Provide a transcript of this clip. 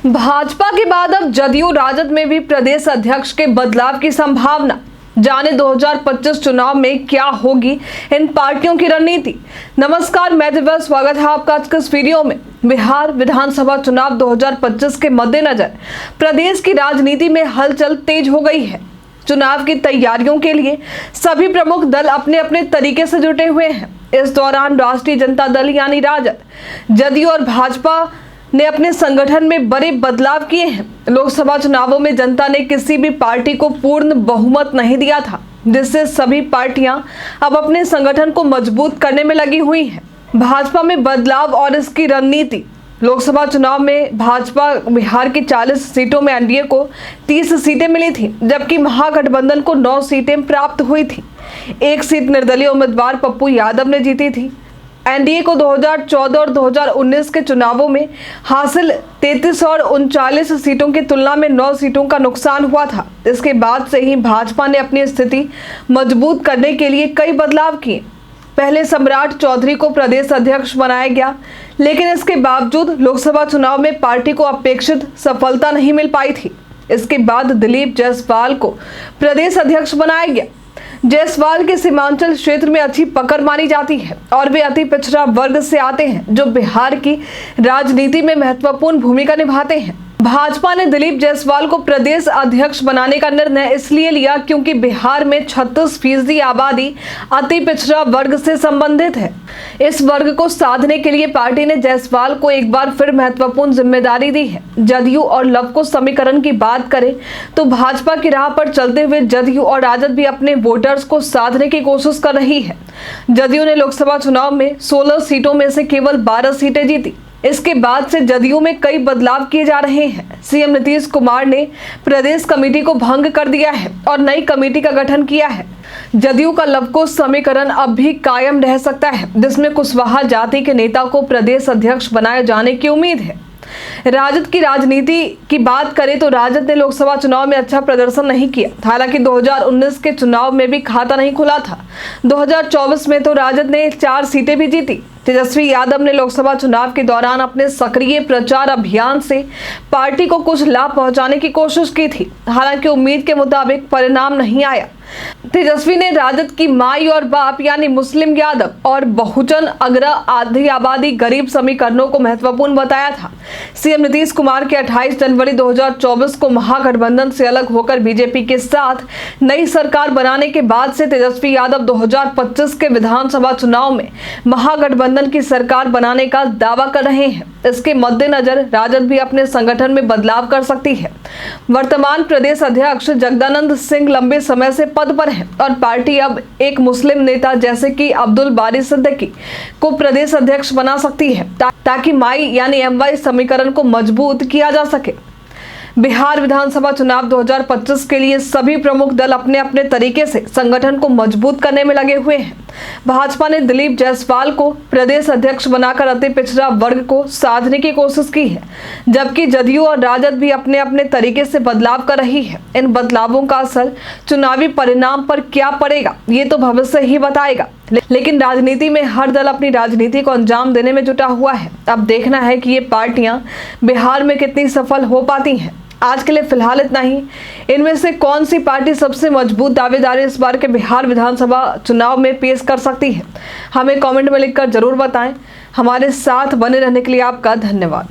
भाजपा के बाद अब जदयू राजद में भी प्रदेश अध्यक्ष के बदलाव की संभावना। जाने 2025 चुनाव में क्या होगी इन पार्टियों की रणनीति। नमस्कार, मैं दिव्या, स्वागत है आपका आज के इस वीडियो में। बिहार विधानसभा चुनाव 2025 के मद्देनजर प्रदेश की राजनीति में हलचल तेज हो गई है। चुनाव की तैयारियों के लिए सभी प्रमुख दल अपने अपने तरीके से जुटे हुए हैं। इस दौरान राष्ट्रीय जनता दल यानी राजद, जदयू और भाजपा ने अपने संगठन में बड़े बदलाव किए हैं। लोकसभा चुनावों में जनता ने किसी भी पार्टी को पूर्ण बहुमत नहीं दिया था, जिससे सभी पार्टियां अब अपने संगठन को मजबूत करने में लगी हुई हैं। भाजपा में बदलाव और इसकी रणनीति। लोकसभा चुनाव में भाजपा बिहार की 40 सीटों में एनडीए को 30 सीटें मिली थी, जबकि महागठबंधन को 9 सीटें प्राप्त हुई थी। एक सीट निर्दलीय उम्मीदवार पप्पू यादव ने जीती थी। एनडीए को 2014 और 2019 के चुनावों में हासिल 33 और 39 सीटों की तुलना में 9 सीटों का नुकसान हुआ था। इसके बाद से ही भाजपा ने अपनी स्थिति मजबूत करने के लिए कई बदलाव किए। पहले सम्राट चौधरी को प्रदेश अध्यक्ष बनाया गया, लेकिन इसके बावजूद लोकसभा चुनाव में पार्टी को अपेक्षित सफलता नहीं मिल पाई थी। इसके बाद दिलीप जायसवाल को प्रदेश अध्यक्ष बनाया गया। जायसवाल के सीमांचल क्षेत्र में अच्छी पकड़ मानी जाती है और वे अति पिछड़ा वर्ग से आते हैं, जो बिहार की राजनीति में महत्वपूर्ण भूमिका निभाते हैं। भाजपा ने दिलीप जायसवाल को प्रदेश अध्यक्ष बनाने का निर्णय इसलिए लिया क्योंकि बिहार में 36% आबादी अति पिछड़ा वर्ग से संबंधित है। इस वर्ग को साधने के लिए पार्टी ने जायसवाल को एक बार फिर महत्वपूर्ण जिम्मेदारी दी है। जदयू और लवकुश समीकरण की बात करें तो भाजपा की राह पर चलते हुए जदयू और राजद भी अपने वोटर्स को साधने की कोशिश कर रही है। जदयू ने लोकसभा चुनाव में 16 सीटों में से केवल 12 सीटें जीती। इसके बाद से जदयू में कई बदलाव किए जा रहे हैं। सीएम नीतीश कुमार ने प्रदेश कमेटी को भंग कर दिया है और नई कमेटी का गठन किया है। जदयू का लवकुश समीकरण अब भी कायम रह सकता है, जिसमें कुशवाहा जाति के नेता को प्रदेश अध्यक्ष बनाए जाने की उम्मीद है। राजद की राजनीति की बात करें तो राजद ने लोकसभा चुनाव में अच्छा प्रदर्शन नहीं किया। हालांकि 2019 के चुनाव में भी खाता नहीं खुला था। 2024 में तो राजद ने 4 सीटें भी जीती। तेजस्वी यादव ने लोकसभा चुनाव के दौरान अपने सक्रिय प्रचार अभियान से पार्टी को कुछ लाभ पहुंचाने की कोशिश की थी। हालांकि उम्मीद के मुताबिक परिणाम नहीं आया। तेजस्वी ने राजद की माई और बाप यानी मुस्लिम यादव और बहुजन अग्र आधी आबादी गरीब समीकरणों को महत्वपूर्ण बताया था। सीएम नीतीश कुमार के 28 जनवरी 2024 को महागठबंधन से अलग होकर बीजेपी के साथ नई सरकार बनाने के बाद से तेजस्वी यादव 2025 के विधानसभा चुनाव में महागठबंधन की सरकार बनाने का दावा कर रहे हैं। इसके मद्देनजर राजद भी अपने संगठन में बदलाव कर सकती है। वर्तमान प्रदेश अध्यक्ष जगदानंद सिंह लंबे समय से पद पर हैं और पार्टी अब एक मुस्लिम नेता जैसे कि अब्दुल बारी सिद्दीकी को प्रदेश अध्यक्ष बना सकती है, ताकि माई यानी एमवाई समीकरण को मजबूत किया जा सके। बिहार विधानसभा चुनाव 2025 के लिए सभी प्रमुख दल अपने अपने तरीके से संगठन को मजबूत करने में लगे हुए हैं। भाजपा ने दिलीप जायसवाल को प्रदेश अध्यक्ष बनाकर अति पिछड़ा वर्ग को साधने की कोशिश की है, जबकि जदयू और राजद भी अपने अपने तरीके से बदलाव कर रही है। इन बदलावों का असर चुनावी परिणाम पर क्या पड़ेगा, ये तो भविष्य ही बताएगा। लेकिन राजनीति में हर दल अपनी राजनीति को अंजाम देने में जुटा हुआ है। अब देखना है कि ये पार्टियां बिहार में कितनी सफल हो पाती हैं। आज के लिए फिलहाल इतना ही। इनमें से कौन सी पार्टी सबसे मजबूत दावेदारी इस बार के बिहार विधानसभा चुनाव में पेश कर सकती है, हमें कमेंट में लिखकर जरूर बताएं। हमारे साथ बने रहने के लिए आपका धन्यवाद।